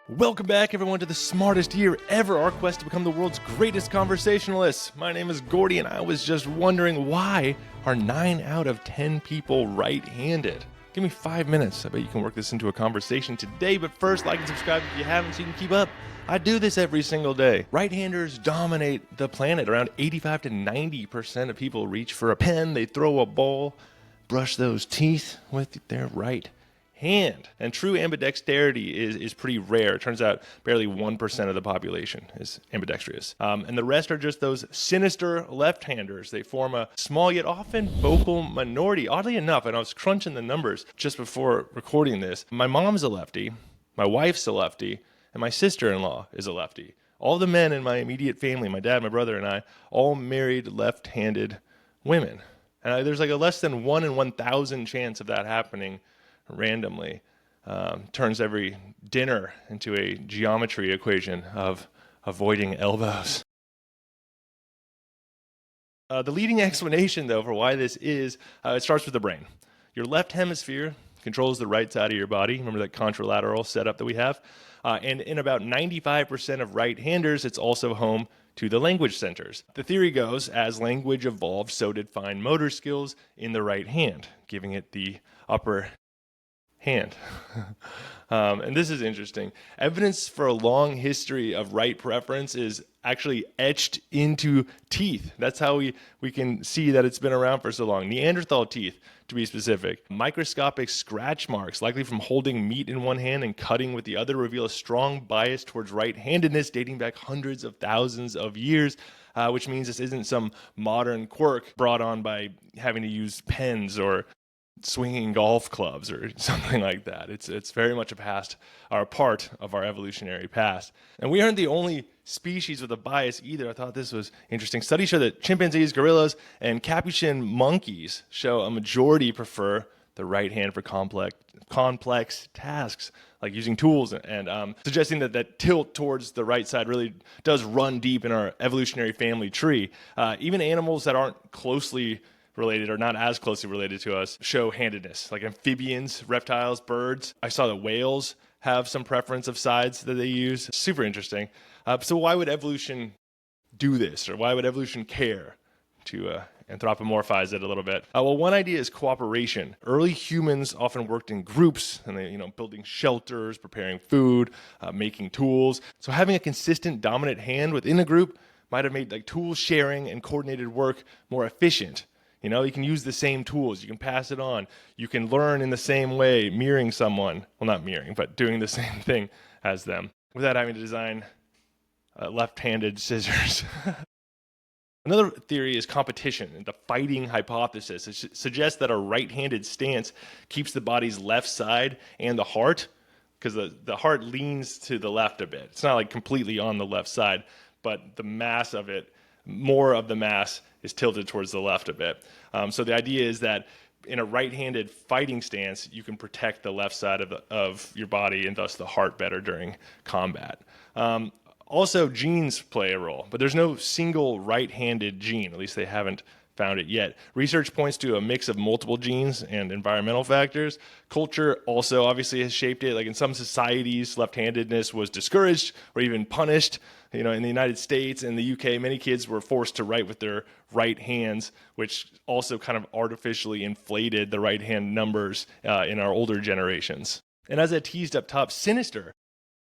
Welcome back, everyone, to the smartest year ever, our quest to become the world's greatest conversationalists. My name is Gordy, and I was just wondering, why are 9 out of 10 people right-handed? Give me 5 minutes. I bet you can work this into a conversation today, but first, like and subscribe if you haven't so you can keep up. I do this every single day. Right-handers dominate the planet. Around 85 to 90% of people reach for a pen, they throw a ball, brush those teeth with their right hand. And true ambidexterity is pretty rare. It turns out barely 1% of the population is ambidextrous. And the rest are just those sinister left-handers. They form a small yet often vocal minority. Oddly enough, and I was crunching the numbers just before recording this, my mom's a lefty, my wife's a lefty, and my sister-in-law is a lefty. All the men in my immediate family, my dad, my brother, and I, all married left-handed women. And there's like a less than 1 in 1,000 chance of that happening randomly. Turns every dinner into a geometry equation of avoiding elbows. The leading explanation, though, for why this is, it starts with the brain. Your left hemisphere controls the right side of your body. Remember that contralateral setup that we have? And in about 95% of right-handers, it's also home to the language centers. The theory goes, as language evolved, so did fine motor skills in the right hand, giving it the upper hand. And this is interesting. Evidence for a long history of right preference is actually etched into teeth. That's how we can see that it's been around for so long. Neanderthal teeth, to be specific. Microscopic scratch marks, likely from holding meat in one hand and cutting with the other, reveal a strong bias towards right-handedness dating back hundreds of thousands of years, which means this isn't some modern quirk brought on by having to use pens or swinging golf clubs or something like that. It's very much a part of our evolutionary past. And we aren't the only species with a bias either. I thought this was interesting. Studies show that chimpanzees, gorillas, and capuchin monkeys show a majority prefer the right hand for complex tasks, like using tools, and suggesting that tilt towards the right side really does run deep in our evolutionary family tree. Even animals that aren't closely related or not as closely related to us show handedness, like amphibians, reptiles, birds. I saw that whales have some preference of sides that they use. Super interesting. So why would evolution do this, or why would evolution care to anthropomorphize it a little bit? Well, one idea is cooperation. Early humans often worked in groups, and they, building shelters, preparing food, making tools. So having a consistent dominant hand within a group might have made like tool sharing and coordinated work more efficient. You can use the same tools. You can pass it on. You can learn in the same way, mirroring someone. Well, not mirroring, but doing the same thing as them without having to design left-handed scissors. Another theory is competition, the fighting hypothesis. It suggests that a right-handed stance keeps the body's left side and the heart, because the heart leans to the left a bit. It's not like completely on the left side, but the mass of it, more of the mass is tilted towards the left a bit. So the idea is that in a right-handed fighting stance, you can protect the left side of your body and thus the heart better during combat. Also, genes play a role, but there's no single right-handed gene, at least they haven't found it yet. Research points to a mix of multiple genes and environmental factors. Culture also obviously has shaped it. Like in some societies, left-handedness was discouraged or even punished. In the United States and the UK, many kids were forced to write with their right hands, which also kind of artificially inflated the right hand numbers in our older generations. And as I teased up top, sinister,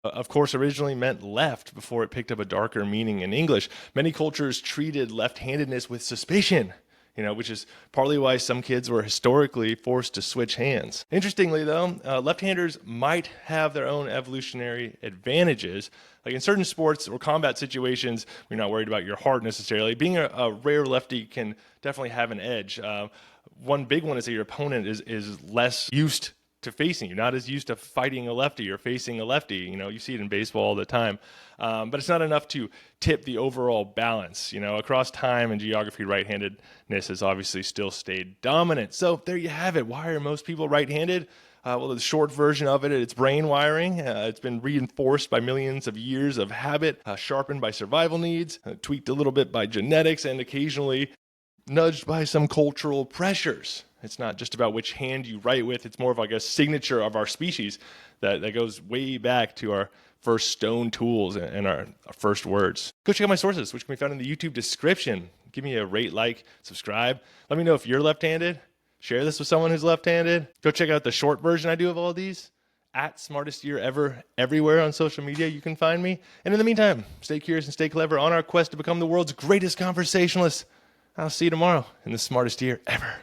of course, originally meant left before it picked up a darker meaning in English. Many cultures treated left-handedness with suspicion, which is partly why some kids were historically forced to switch hands. Interestingly, though, left-handers might have their own evolutionary advantages. Like in certain sports or combat situations, you're not worried about your heart necessarily. Being a rare lefty can definitely have an edge. One big one is that your opponent is less used to facing you, not as used to fighting a lefty or facing a lefty. You see it in baseball all the time. But it's not enough to tip the overall balance. Across time and geography, right-handedness has obviously still stayed dominant. So there you have it. Why are most people right-handed? Well, the short version of it, it's brain wiring. It's been reinforced by millions of years of habit, sharpened by survival needs, tweaked a little bit by genetics, and occasionally nudged by some cultural pressures. It's not just about which hand you write with. It's more of like a signature of our species that goes way back to our first stone tools and our first words. Go check out my sources, which can be found in the YouTube description. Give me a rate, like, subscribe. Let me know if you're left-handed. Share this with someone who's left-handed. Go check out the short version I do of all these. At Smartest Year Ever, everywhere on social media you can find me. And in the meantime, stay curious and stay clever on our quest to become the world's greatest conversationalists. I'll see you tomorrow in the Smartest Year Ever.